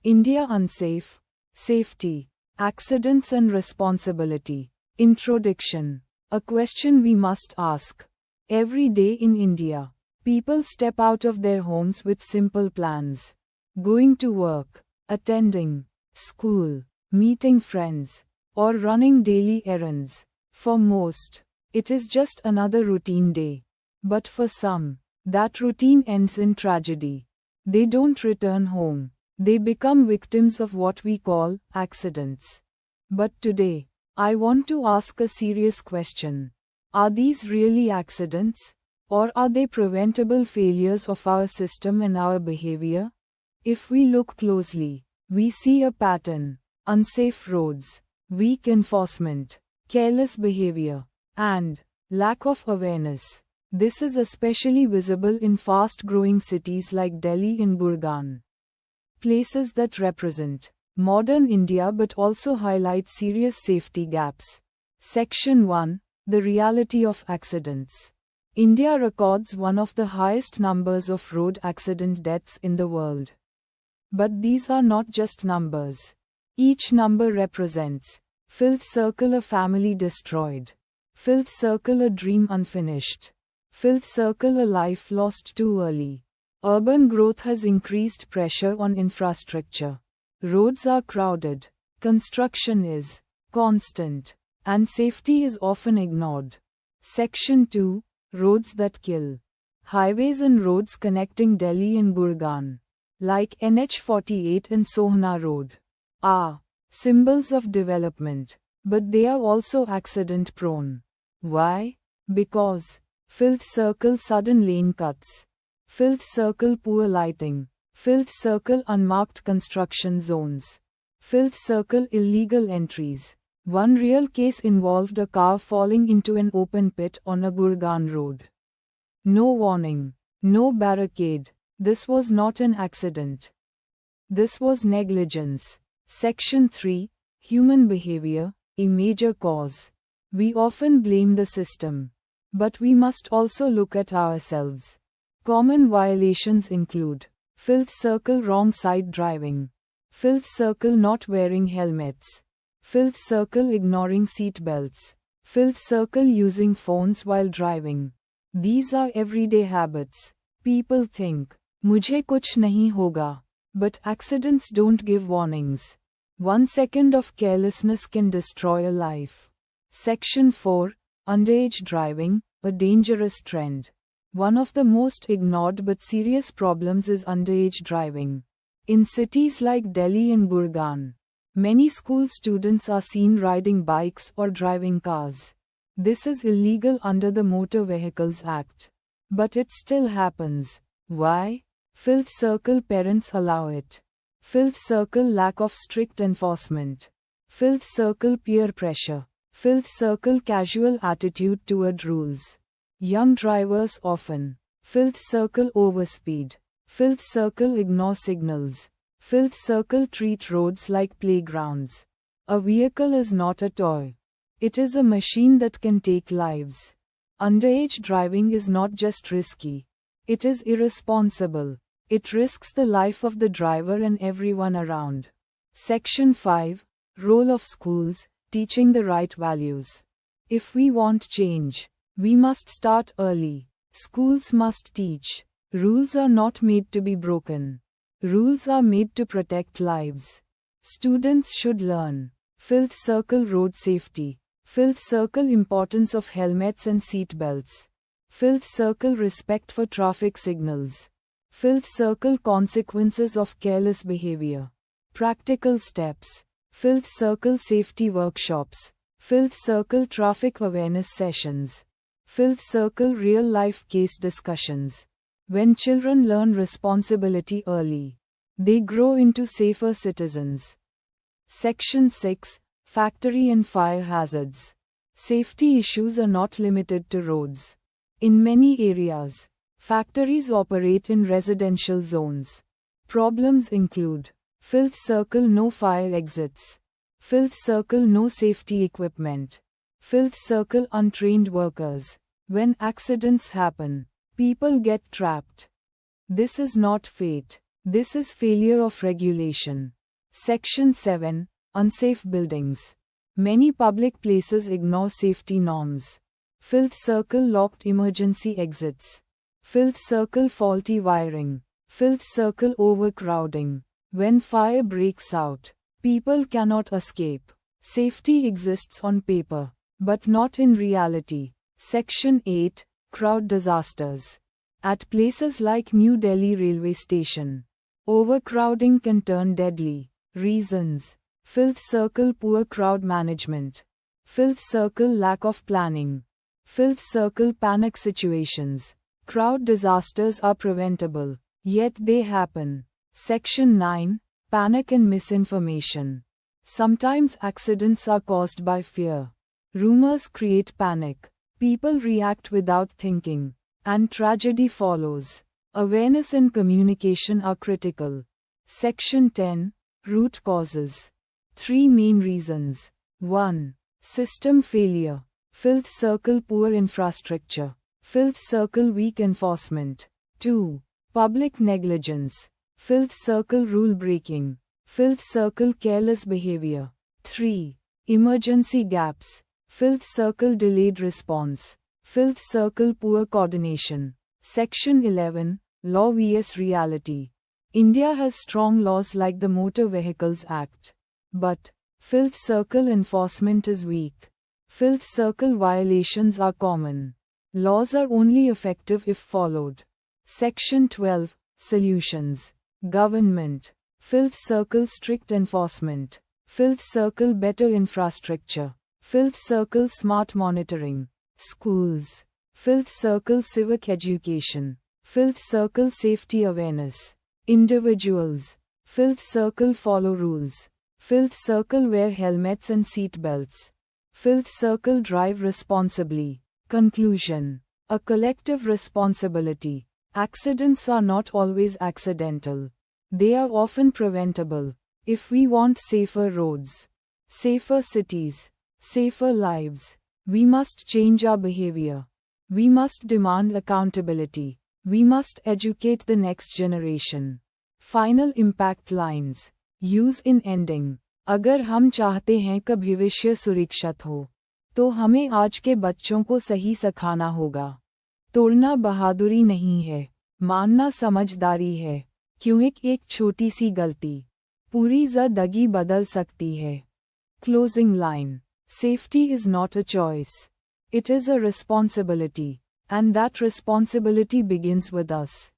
India unsafe, safety, accidents and responsibility. Introduction. A question we must ask. Every day in India, people step out of their homes with simple plans. Going to work, attending school, meeting friends, or running daily errands. For most, it is just another routine day. But for some, that routine ends in tragedy. They don't return home. They become victims of what we call accidents. But today, I want to ask a serious question. Are these really accidents? Or are they preventable failures of our system and our behavior? If we look closely, we see a pattern: unsafe roads, weak enforcement, careless behavior, and lack of awareness. This is especially visible in fast-growing cities like Delhi and Gurgaon. Places that represent modern India but also highlight serious safety gaps. Section 1. The reality of accidents. India records one of the highest numbers of road accident deaths in the world. But these are not just numbers. Each number represents filled circle, a family destroyed, filled circle, a dream unfinished, filled circle, a life lost too early. Urban growth has increased pressure on infrastructure. Roads are crowded, construction is constant, and safety is often ignored. Section 2. Roads that kill. Highways and roads connecting Delhi and Gurgaon, like NH48 and Sohna Road, are symbols of development, but they are also accident prone. Why? Because filled circle, sudden lane cuts, filled circle, poor lighting, filled circle, unmarked construction zones, filled circle, illegal entries. One real case involved a car falling into an open pit on a Gurgaon road. No warning, no barricade. This was not an accident. This was negligence. Section 3. Human behavior, a major cause. We often blame the system, but we must also look at ourselves. Common violations include filled circle, wrong side driving, filled circle, not wearing helmets, filled circle, ignoring seat belts, filled circle, using phones while driving. These are everyday habits. People think, "Mujhe kuch nahi hoga," but accidents don't give warnings. 1 second of carelessness can destroy a life. Section 4. Underage driving, a dangerous trend. One of the most ignored but serious problems is underage driving. In cities like Delhi and Gurgaon, many school students are seen riding bikes or driving cars. This is illegal under the Motor Vehicles Act. But it still happens. Why? Filled circle, parents allow it. Filled circle, lack of strict enforcement. Filled circle, peer pressure. Filled circle, casual attitude toward rules. Young drivers often. Filled circle, overspeed. Filled circle, ignore signals. Filled circle, treat roads like playgrounds. A vehicle is not a toy. It is a machine that can take lives. Underage driving is not just risky. It is irresponsible. It risks the life of the driver and everyone around. Section 5. Role of schools, teaching the right values. If we want change, we must start early. Schools must teach. Rules are not made to be broken. Rules are made to protect lives. Students should learn filled circle, road safety. Filled circle, importance of helmets and seat belts. Filled circle, respect for traffic signals. Filled circle, consequences of careless behavior. Practical steps. Filled circle, safety workshops. Filled circle, traffic awareness sessions. Filled circle, real-life case discussions. When children learn responsibility early, they grow into safer citizens. Section 6. Factory and fire hazards. Safety issues are not limited to roads. In many areas, factories operate in residential zones. Problems include filled circle, no fire exits. Filled circle, no safety equipment. Filled circle, untrained workers. When accidents happen, people get trapped. This is not fate. This is failure of regulation. Section 7. Unsafe buildings. Many public places ignore safety norms. Filled circle locked emergency exits. Filled circle faulty wiring. Filled circle overcrowding. When fire breaks out, people cannot escape. Safety exists on paper, but not in reality. Section 8. Crowd disasters. At places like New Delhi railway station, overcrowding can turn deadly. Reasons: filled circle poor crowd management, filled circle lack of planning, filled circle panic situations. Crowd disasters are preventable, yet they happen. Section 9. Panic and misinformation. Sometimes accidents are caused by fear. Rumors create panic. People react without thinking, and tragedy follows. Awareness and communication are critical. Section 10. Root causes. 3 main reasons. 1. System failure. Filled circle poor infrastructure. Filled circle weak enforcement. 2. Public negligence. Filled circle rule breaking. Filled circle careless behavior. 3. Emergency gaps. Filled circle delayed response. Filled circle poor coordination. Section 11. Law vs reality. India has strong laws like the Motor Vehicles Act. But filled circle enforcement is weak. Filled circle violations are common. Laws are only effective if followed. Section 12. Solutions. Government. Filled circle strict enforcement. Filled circle better infrastructure. Filled circle smart monitoring. Schools. Filled circle civic education. Filled circle safety awareness. Individuals. Filled circle follow rules. Filled circle wear helmets and seat belts. Filled circle drive responsibly. Conclusion. A collective responsibility. Accidents are not always accidental. They are often preventable. If we want safer roads, safer cities, safer lives, we must change our behavior. We must demand accountability. We must educate the next generation. Final impact lines. Use in ending. अगर हम चाहते हैं कि भविष्य सुरक्षित हो, तो हमें आज के बच्चों को सही सिखाना होगा. तोड़ना बहादुरी नहीं है, मानना समझदारी है, क्यों एक छोटी सी गलती पूरी ज़िंदगी बदल सकती है. Closing line. Safety is not a choice. It is a responsibility, and that responsibility begins with us.